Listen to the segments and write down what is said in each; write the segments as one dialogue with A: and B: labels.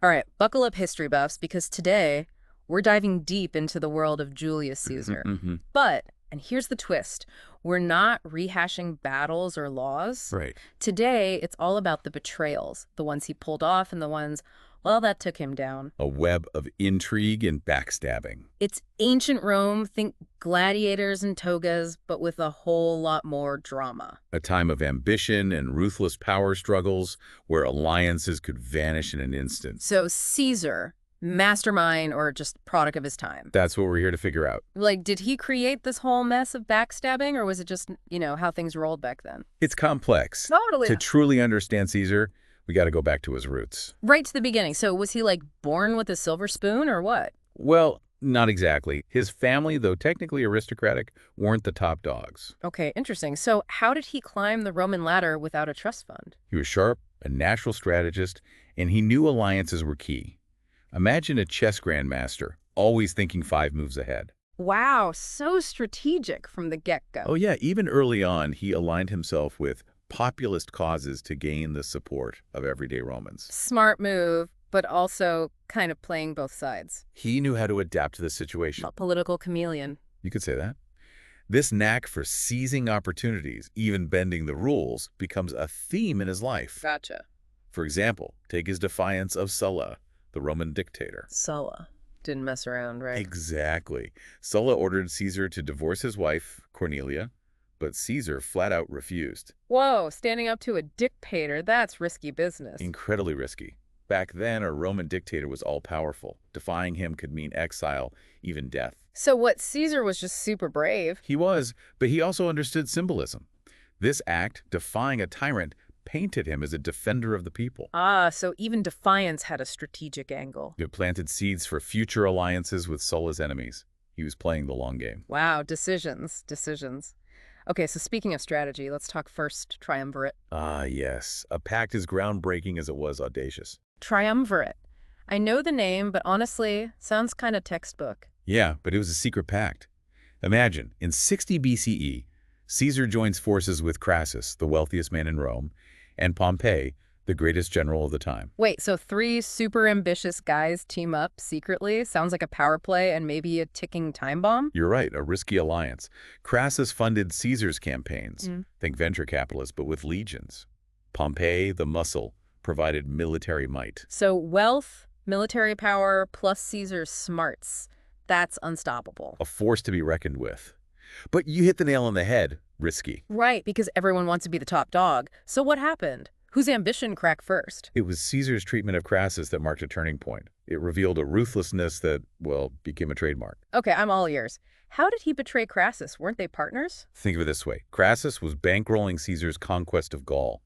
A: All right, buckle up history buffs because today we're diving deep into the world of Julius Caesar.
B: Hmm.
A: But, and here's the twist, we're not rehashing battles or laws.
B: Right.
A: Today, it's all about the betrayals, the ones he pulled off and the ones, well, that took him down.
B: A web of intrigue and backstabbing.
A: It's ancient Rome, think gladiators and togas, but with a whole lot more drama.
B: A time of ambition and ruthless power struggles where alliances could vanish in an instant.
A: So Caesar, mastermind or just product of his time.
B: That's what we're here to figure out.
A: Like, did he create this whole mess of backstabbing, or was it just, how things rolled back then?
B: It's complex.
A: Totally.
B: To truly understand Caesar, we got to go back to his roots.
A: Right to the beginning. So was he, like, born with a silver spoon, or what?
B: Well, not exactly. His family, though technically aristocratic, weren't the top dogs.
A: Okay, interesting. So how did he climb the Roman ladder without a trust fund?
B: He was sharp, a natural strategist, and he knew alliances were key. Imagine a chess grandmaster, always thinking 5 moves ahead.
A: Wow, so strategic from the get-go.
B: Oh yeah, even early on, he aligned himself with populist causes to gain the support of everyday Romans.
A: Smart move, but also kind of playing both sides.
B: He knew how to adapt to the situation.
A: A political chameleon.
B: You could say that. This knack for seizing opportunities, even bending the rules, becomes a theme in his life.
A: Gotcha.
B: For example, take his defiance of Sulla, the Roman dictator.
A: Sulla. Didn't mess around, right?
B: Exactly. Sulla ordered Caesar to divorce his wife, Cornelia, but Caesar flat out refused.
A: Whoa, standing up to a dictator, that's risky business.
B: Incredibly risky. Back then, a Roman dictator was all-powerful. Defying him could mean exile, even death.
A: So what, Caesar was just super brave?
B: He was, but he also understood symbolism. This act, defying a tyrant, painted him as a defender of the people.
A: Ah, so even defiance had a strategic angle.
B: It planted seeds for future alliances with Sulla's enemies. He was playing the long game.
A: Wow, decisions. Okay, so speaking of strategy, let's talk first triumvirate.
B: Ah, yes. A pact as groundbreaking as it was audacious.
A: Triumvirate. I know the name, but honestly, sounds kind of textbook.
B: Yeah, but it was a secret pact. Imagine, in 60 BCE, Caesar joins forces with Crassus, the wealthiest man in Rome, and Pompey, the greatest general of the time.
A: Wait, so 3 super ambitious guys team up secretly? Sounds like a power play and maybe a ticking time bomb?
B: You're right, a risky alliance. Crassus funded Caesar's campaigns,
A: Mm.
B: think venture capitalists, but with legions. Pompey, the muscle, provided military might.
A: So wealth, military power, plus Caesar's smarts. That's unstoppable.
B: A force to be reckoned with. But you hit the nail on the head, risky.
A: Right, because everyone wants to be the top dog. So what happened? Whose ambition cracked first?
B: It was Caesar's treatment of Crassus that marked a turning point. It revealed a ruthlessness that, well, became a trademark.
A: Okay, I'm all ears. How did he betray Crassus? Weren't they partners?
B: Think of it this way. Crassus was bankrolling Caesar's conquest of Gaul.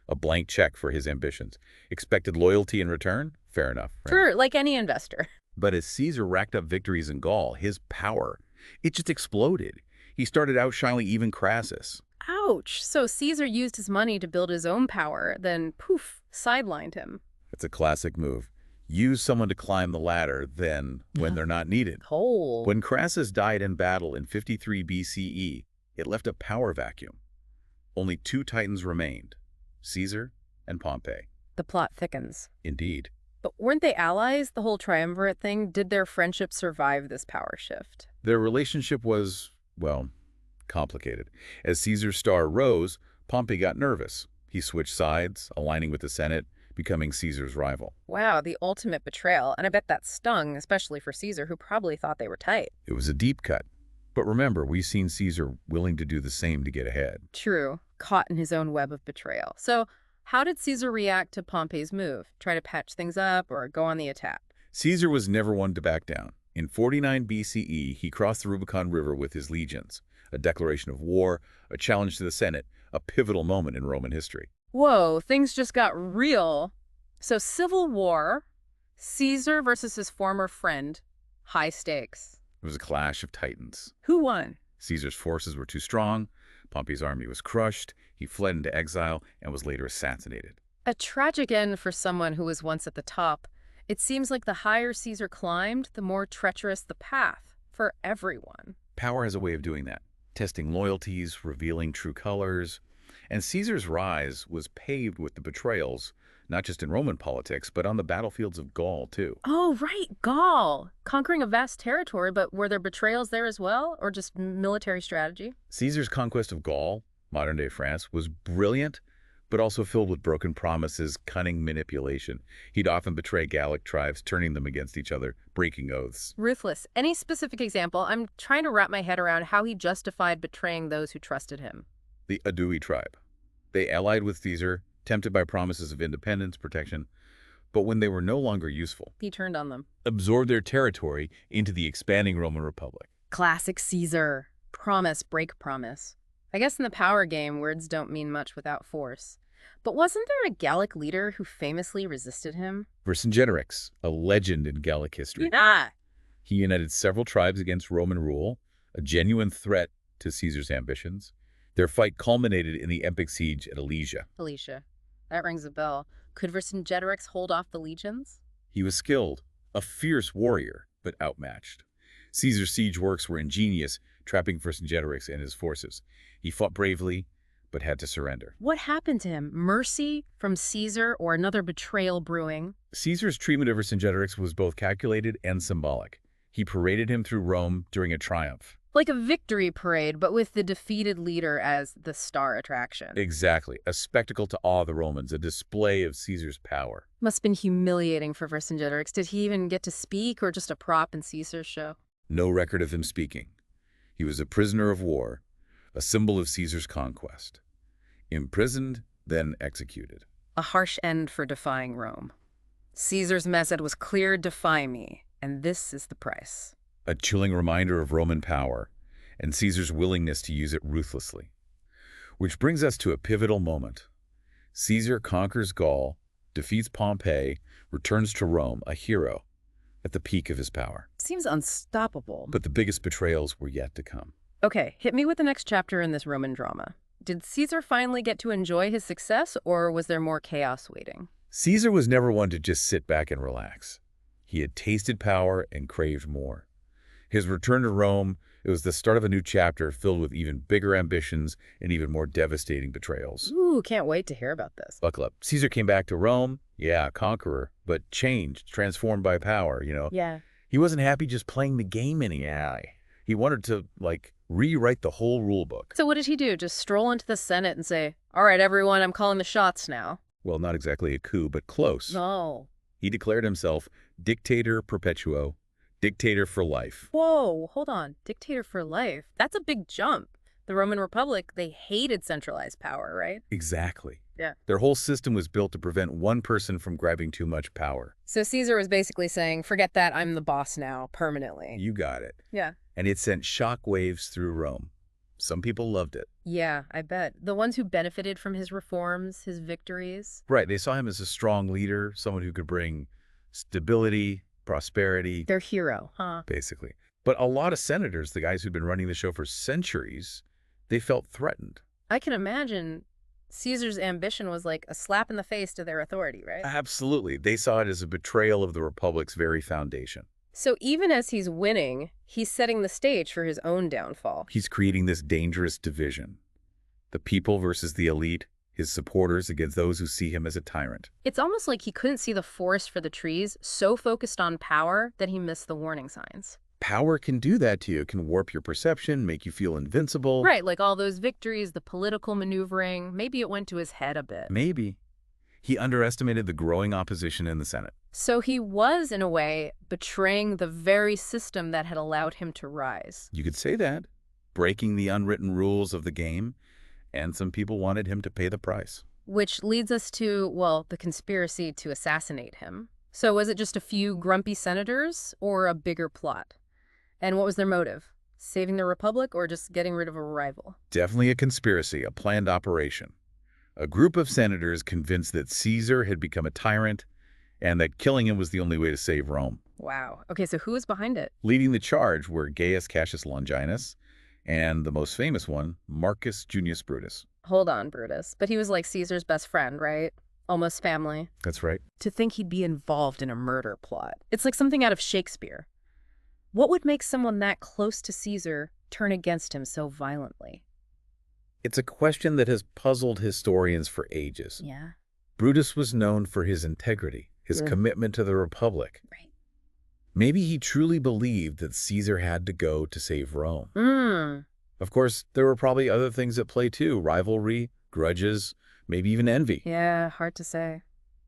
B: A blank check for his ambitions. Expected loyalty in return? Fair enough. Right?
A: Sure, like any investor.
B: But as Caesar racked up victories in Gaul, his power, it just exploded. He started outshining even Crassus.
A: Ouch. So Caesar used his money to build his own power, then poof, sidelined him.
B: It's a classic move. Use someone to climb the ladder, then, when they're not needed.
A: Cold.
B: When Crassus died in battle in 53 BCE, it left a power vacuum. Only 2 titans remained, Caesar and Pompey.
A: The plot thickens.
B: Indeed.
A: But weren't they allies, the whole triumvirate thing? Did their friendship survive this power shift?
B: Their relationship was, well, complicated. As Caesar's star rose, Pompey got nervous. He switched sides, aligning with the Senate, becoming Caesar's rival.
A: Wow, the ultimate betrayal. And I bet that stung, especially for Caesar, who probably thought they were tight.
B: It was a deep cut. But remember, we've seen Caesar willing to do the same to get ahead.
A: True, caught in his own web of betrayal. So how did Caesar react to Pompey's move? Try to patch things up or go on the attack?
B: Caesar was never one to back down. In 49 BCE, he crossed the Rubicon River with his legions, a declaration of war, a challenge to the Senate, a pivotal moment in Roman history.
A: Whoa, things just got real. So civil war, Caesar versus his former friend, high stakes.
B: It was a clash of titans.
A: Who won?
B: Caesar's forces were too strong. Pompey's army was crushed. He fled into exile and was later assassinated.
A: A tragic end for someone who was once at the top. It seems like the higher Caesar climbed, the more treacherous the path for everyone.
B: Power has a way of doing that, testing loyalties, revealing true colors. And Caesar's rise was paved with the betrayals, not just in Roman politics, but on the battlefields of Gaul, too.
A: Oh, right, Gaul. Conquering a vast territory, but were there betrayals there as well, or just military strategy?
B: Caesar's conquest of Gaul, modern-day France, was brilliant, but also filled with broken promises, cunning manipulation. He'd often betray Gallic tribes, turning them against each other, breaking oaths.
A: Ruthless. Any specific example? I'm trying to wrap my head around how he justified betraying those who trusted him.
B: The Aedui tribe. They allied with Caesar, tempted by promises of independence, protection, but when they were no longer useful,
A: He turned on them.
B: absorbed their territory into the expanding Roman Republic.
A: Classic Caesar. Promise, break promise. I guess in the power game, words don't mean much without force. But wasn't there a Gallic leader who famously resisted him?
B: Vercingetorix, a legend in Gallic history.
A: Ah!
B: He united several tribes against Roman rule, a genuine threat to Caesar's ambitions. Their fight culminated in the epic siege at Alesia.
A: Alicia. That rings a bell. Could Vercingetorix hold off the legions?
B: He was skilled, a fierce warrior, but outmatched. Caesar's siege works were ingenious, trapping Vercingetorix and his forces. He fought bravely, but had to surrender.
A: What happened to him? Mercy from Caesar or another betrayal brewing?
B: Caesar's treatment of Vercingetorix was both calculated and symbolic. He paraded him through Rome during a triumph.
A: Like a victory parade, but with the defeated leader as the star attraction.
B: Exactly. A spectacle to awe the Romans, a display of Caesar's power.
A: Must have been humiliating for Vercingetorix. Did he even get to speak or just a prop in Caesar's show?
B: No record of him speaking. He was a prisoner of war, a symbol of Caesar's conquest. Imprisoned, then executed.
A: A harsh end for defying Rome. Caesar's message was clear, defy me, and this is the price.
B: A chilling reminder of Roman power and Caesar's willingness to use it ruthlessly. Which brings us to a pivotal moment. Caesar conquers Gaul, defeats Pompey, returns to Rome, a hero, at the peak of his power.
A: Seems unstoppable.
B: But the biggest betrayals were yet to come.
A: Okay, hit me with the next chapter in this Roman drama. Did Caesar finally get to enjoy his success, or was there more chaos waiting?
B: Caesar was never one to just sit back and relax. He had tasted power and craved more. His return to Rome, it was the start of a new chapter filled with even bigger ambitions and even more devastating betrayals.
A: Ooh, can't wait to hear about this.
B: Buckle up. Caesar came back to Rome, yeah, conqueror, but changed, transformed by power,
A: Yeah.
B: He wasn't happy just playing the game anymore. He wanted to, rewrite the whole rule book.
A: So what did he do? Just stroll into the Senate and say, all right, everyone, I'm calling the shots now?
B: Well, not exactly a coup, but close.
A: No.
B: He declared himself dictator perpetuo, dictator for life.
A: Whoa, hold on. Dictator for life. That's a big jump. The Roman Republic, they hated centralized power, right?
B: Exactly.
A: Yeah.
B: Their whole system was built to prevent one person from grabbing too much power.
A: So Caesar was basically saying, forget that, I'm the boss now, permanently.
B: You got it.
A: Yeah.
B: And it sent shockwaves through Rome. Some people loved it.
A: Yeah, I bet. The ones who benefited from his reforms, his victories.
B: Right, they saw him as a strong leader, someone who could bring stability, prosperity.
A: Their hero, huh?
B: Basically. But a lot of senators, the guys who'd been running the show for centuries, they felt threatened.
A: I can imagine Caesar's ambition was like a slap in the face to their authority, right?
B: Absolutely. They saw it as a betrayal of the Republic's very foundation.
A: So even as he's winning, he's setting the stage for his own downfall.
B: He's creating this dangerous division. The people versus the elite, his supporters against those who see him as a tyrant.
A: It's almost like he couldn't see the forest for the trees, so focused on power that he missed the warning signs.
B: Power can do that to you. It can warp your perception, make you feel invincible.
A: Right, like all those victories, the political maneuvering, maybe it went to his head a bit.
B: Maybe. He underestimated the growing opposition in the Senate.
A: So he was, in a way, betraying the very system that had allowed him to rise.
B: You could say that. Breaking the unwritten rules of the game, and some people wanted him to pay the price.
A: Which leads us to, well, the conspiracy to assassinate him. So was it just a few grumpy senators, or a bigger plot? And what was their motive? Saving the Republic or just getting rid of a rival?
B: Definitely a conspiracy, a planned operation. A group of senators convinced that Caesar had become a tyrant and that killing him was the only way to save Rome.
A: Wow. Okay, so who was behind it?
B: Leading the charge were Gaius Cassius Longinus and the most famous one, Marcus Junius Brutus.
A: Hold on, Brutus. But he was like Caesar's best friend, right? Almost family.
B: That's right.
A: To think he'd be involved in a murder plot. It's like something out of Shakespeare. What would make someone that close to Caesar turn against him so violently?
B: It's a question that has puzzled historians for ages.
A: Yeah.
B: Brutus was known for his integrity, his
A: Yeah.
B: commitment to the Republic.
A: Right.
B: Maybe he truly believed that Caesar had to go to save Rome.
A: Mm.
B: Of course, there were probably other things at play too, rivalry, grudges, maybe even envy.
A: Yeah, hard to say.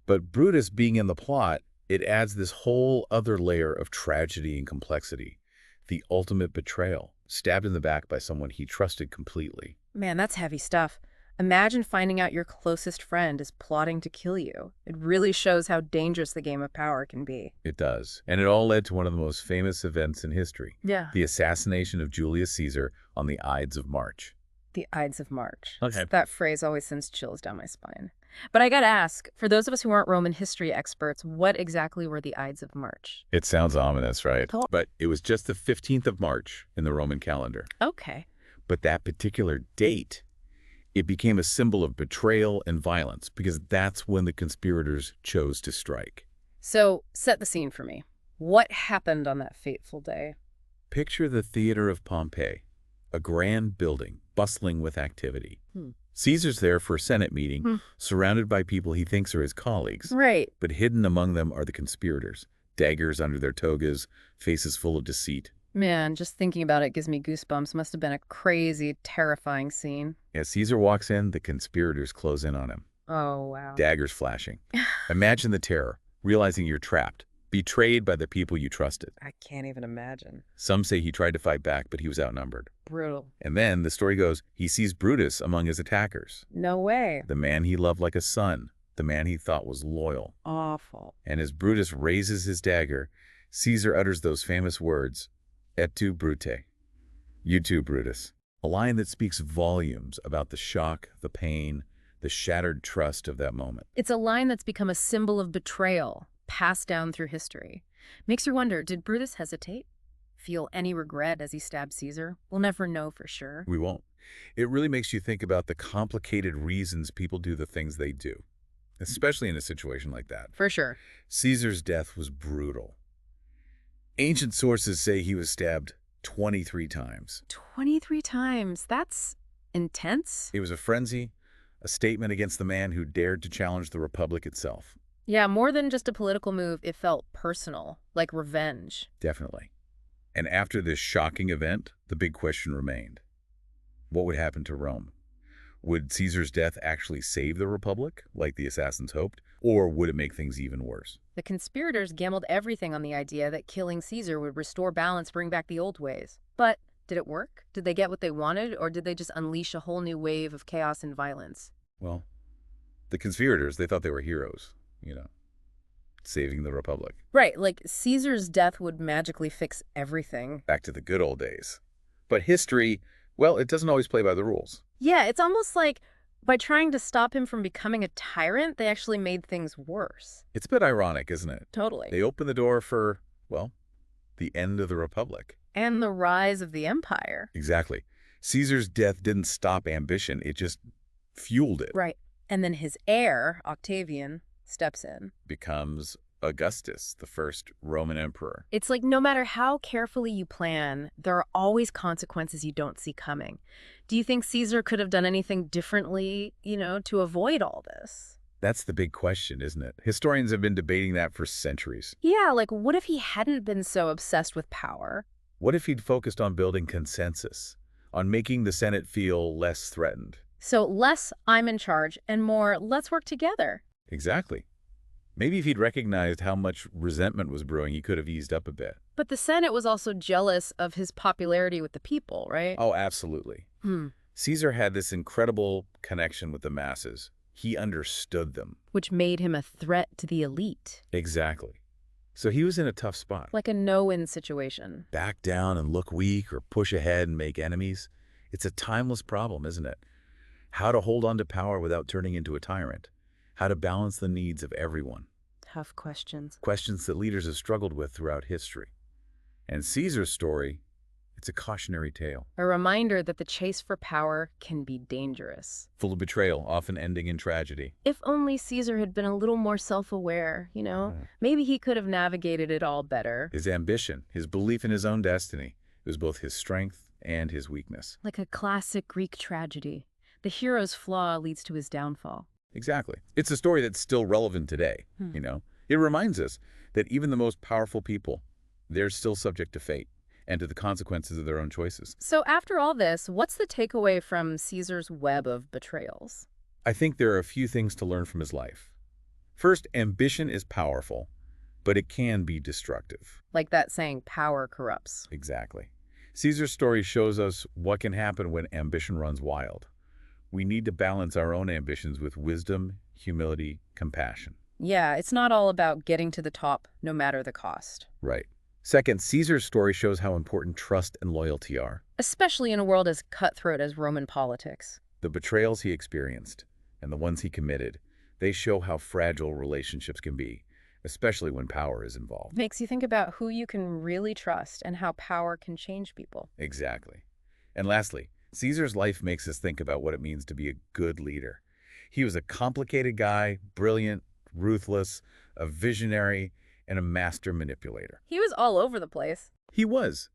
B: But Brutus being in the plot, it adds this whole other layer of tragedy and complexity. The ultimate betrayal, stabbed in the back by someone he trusted completely.
A: Man, that's heavy stuff. Imagine finding out your closest friend is plotting to kill you. It really shows how dangerous the game of power can be.
B: It does. And it all led to one of the most famous events in history,
A: Yeah.
B: the assassination of Julius Caesar on the Ides of March.
A: The Ides of March.
B: Okay.
A: That phrase always sends chills down my spine. But I gotta ask, for those of us who aren't Roman history experts, what exactly were the Ides of March?
B: It sounds ominous, right?
A: Tot-
B: But it was just the 15th of March in the Roman calendar.
A: Okay.
B: But that particular date, it became a symbol of betrayal and violence because that's when the conspirators chose to strike.
A: So, set the scene for me. What happened on that fateful day?
B: Picture the theater of Pompeii, a grand building bustling with activity.
A: Hmm.
B: Caesar's there for a Senate meeting,
A: Hmm.
B: surrounded by people he thinks are his colleagues.
A: Right.
B: But hidden among them are the conspirators, daggers under their togas, faces full of deceit.
A: Man, just thinking about it gives me goosebumps. Must have been a crazy, terrifying scene.
B: As Caesar walks in, the conspirators close in on him,
A: Oh, wow.
B: daggers flashing. Imagine the terror, realizing you're trapped, betrayed by the people you trusted.
A: I can't even imagine.
B: Some say he tried to fight back, but he was outnumbered.
A: Brutal.
B: And then, the story goes, he sees Brutus among his attackers,
A: No way.
B: the man he loved like a son, the man he thought was loyal.
A: Awful.
B: And as Brutus raises his dagger, Caesar utters those famous words, Et tu, Brute. You too, Brutus. A line that speaks volumes about the shock, the pain, the shattered trust of that moment.
A: It's a line that's become a symbol of betrayal, passed down through history. Makes you wonder, did Brutus hesitate? Feel any regret as he stabbed Caesar? We'll never know for sure.
B: We won't. It really makes you think about the complicated reasons people do the things they do, especially in a situation like that.
A: For sure.
B: Caesar's death was brutal. Ancient sources say he was stabbed 23 times.
A: 23 times. That's intense.
B: It was a frenzy, a statement against the man who dared to challenge the Republic itself.
A: Yeah, more than just a political move, it felt personal, like revenge.
B: Definitely. And after this shocking event, the big question remained. What would happen to Rome? Would Caesar's death actually save the Republic, like the assassins hoped, or would it make things even worse?
A: The conspirators gambled everything on the idea that killing Caesar would restore balance, bring back the old ways. But did it work? Did they get what they wanted, or did they just unleash a whole new wave of chaos and violence?
B: Well, the conspirators, they thought they were heroes, saving the Republic.
A: Right, like Caesar's death would magically fix everything.
B: Back to the good old days. But history, well, it doesn't always play by the rules.
A: Yeah, it's almost like by trying to stop him from becoming a tyrant, they actually made things worse.
B: It's a bit ironic, isn't it?
A: Totally.
B: They opened the door for, well, the end of the Republic.
A: And the rise of the empire.
B: Exactly. Caesar's death didn't stop ambition, it just fueled it.
A: Right. And then his heir, Octavian, steps in.
B: Becomes Augustus, the first Roman emperor.
A: It's like no matter how carefully you plan, there are always consequences you don't see coming. Do you think Caesar could have done anything differently, to avoid all this?
B: That's the big question, isn't it? Historians have been debating that for centuries.
A: Yeah, like what if he hadn't been so obsessed with power?
B: What if he'd focused on building consensus, on making the Senate feel less threatened?
A: So less I'm in charge and more let's work together.
B: Exactly. Maybe if he'd recognized how much resentment was brewing, he could have eased up a bit.
A: But the Senate was also jealous of his popularity with the people, right?
B: Oh, absolutely. Caesar had this incredible connection with the masses. He understood them.
A: Which made him a threat to the elite.
B: Exactly. So he was in a tough spot.
A: Like a no-win situation.
B: Back down and look weak or push ahead and make enemies. It's a timeless problem, isn't it? How to hold on to power without turning into a tyrant. How to balance the needs of everyone.
A: Tough questions.
B: Questions that leaders have struggled with throughout history. And Caesar's story, it's a cautionary tale.
A: A reminder that the chase for power can be dangerous.
B: Full of betrayal, often ending in tragedy.
A: If only Caesar had been a little more self-aware, maybe he could have navigated it all better.
B: His ambition, his belief in his own destiny, it was both his strength and his weakness.
A: Like a classic Greek tragedy. The hero's flaw leads to his downfall.
B: Exactly. It's a story that's still relevant today,
A: Hmm.
B: you know? It reminds us that even the most powerful people, they're still subject to fate and to the consequences of their own choices.
A: So after all this, what's the takeaway from Caesar's web of betrayals?
B: I think there are a few things to learn from his life. First, ambition is powerful, but it can be destructive.
A: Like that saying, power corrupts.
B: Exactly. Caesar's story shows us what can happen when ambition runs wild. We need to balance our own ambitions with wisdom, humility, compassion.
A: Yeah, it's not all about getting to the top, no matter the cost.
B: Right. Second, Caesar's story shows how important trust and loyalty are.
A: Especially in a world as cutthroat as Roman politics.
B: The betrayals he experienced and the ones he committed, they show how fragile relationships can be, especially when power is involved.
A: Makes you think about who you can really trust and how power can change people.
B: Exactly. And lastly, Caesar's life makes us think about what it means to be a good leader. He was a complicated guy, brilliant, ruthless, a visionary, and a master manipulator.
A: He was all over the place.
B: He was.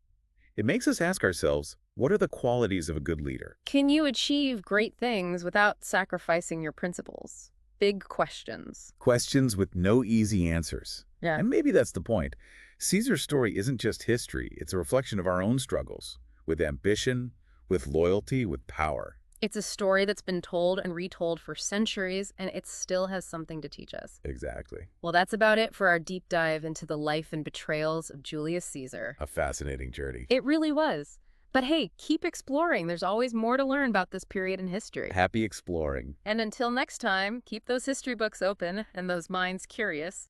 B: It makes us ask ourselves, what are the qualities of a good leader?
A: Can you achieve great things without sacrificing your principles? Big questions.
B: Questions with no easy answers.
A: Yeah.
B: And maybe that's the point. Caesar's story isn't just history, it's a reflection of our own struggles, with ambition, with loyalty, with power.
A: It's a story that's been told and retold for centuries, and it still has something to teach us.
B: Exactly.
A: Well, that's about it for our deep dive into the life and betrayals of Julius Caesar.
B: A fascinating journey.
A: It really was. But hey, keep exploring. There's always more to learn about this period in history.
B: Happy exploring.
A: And until next time, keep those history books open and those minds curious.